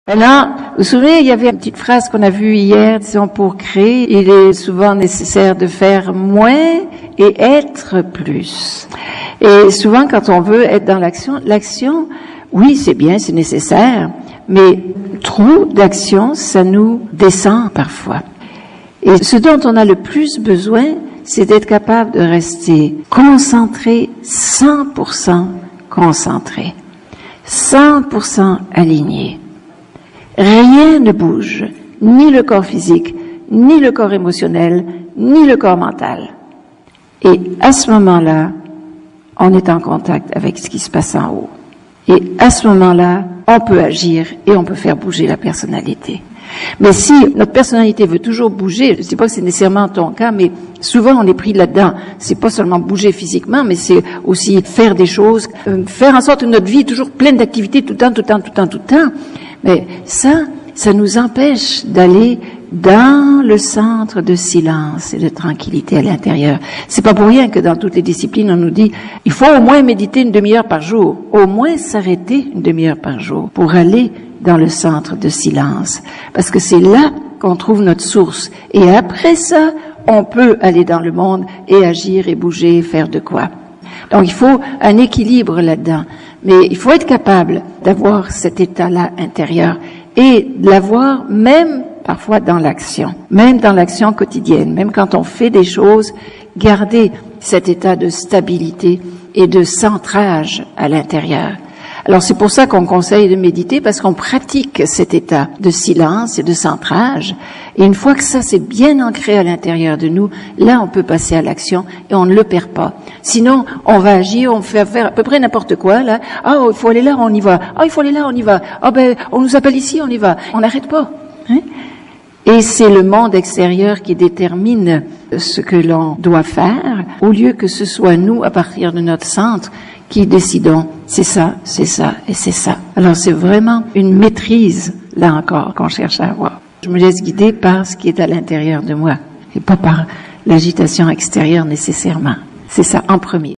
Maintenant, vous vous souvenez, il y avait une petite phrase qu'on a vue hier, disons, pour créer, il est souvent nécessaire de faire moins et être plus. Et souvent, quand on veut être dans l'action, oui, c'est bien, c'est nécessaire, mais trop d'action, ça nous descend parfois. Et ce dont on a le plus besoin, c'est d'être capable de rester concentré, 100% concentré, 100% aligné. Rien ne bouge, ni le corps physique, ni le corps émotionnel, ni le corps mental. Et à ce moment-là, on est en contact avec ce qui se passe en haut. Et à ce moment-là, on peut agir et on peut faire bouger la personnalité. Mais si notre personnalité veut toujours bouger, je ne sais pas que c'est nécessairement ton cas, mais souvent on est pris là-dedans. C'est pas seulement bouger physiquement, mais c'est aussi faire des choses, faire en sorte que notre vie est toujours pleine d'activités tout le temps. Mais ça nous empêche d'aller dans le centre de silence et de tranquillité à l'intérieur. C'est pas pour rien que dans toutes les disciplines, on nous dit, il faut au moins méditer une demi-heure par jour. Au moins s'arrêter une demi-heure par jour pour aller dans le centre de silence. Parce que c'est là qu'on trouve notre source. Et après ça, on peut aller dans le monde et agir et bouger, faire de quoi. Donc il faut un équilibre là-dedans. Mais il faut être capable d'avoir cet état-là intérieur et de l'avoir même parfois dans l'action, même dans l'action quotidienne, même quand on fait des choses, garder cet état de stabilité et de centrage à l'intérieur. Alors c'est pour ça qu'on conseille de méditer, parce qu'on pratique cet état de silence et de centrage. Et une fois que ça c'est bien ancré à l'intérieur de nous, là on peut passer à l'action et on ne le perd pas. Sinon on va agir, on fait faire à peu près n'importe quoi là. Ah, il faut aller là, on y va. Ah, il faut aller là, on y va. Ah ben on nous appelle ici, on y va. On n'arrête pas. Hein? Et c'est le monde extérieur qui détermine ce que l'on doit faire, au lieu que ce soit nous, à partir de notre centre, qui décidons, c'est ça et c'est ça. Alors c'est vraiment une maîtrise, là encore, qu'on cherche à avoir. Je me laisse guider par ce qui est à l'intérieur de moi, et pas par l'agitation extérieure nécessairement. C'est ça en premier.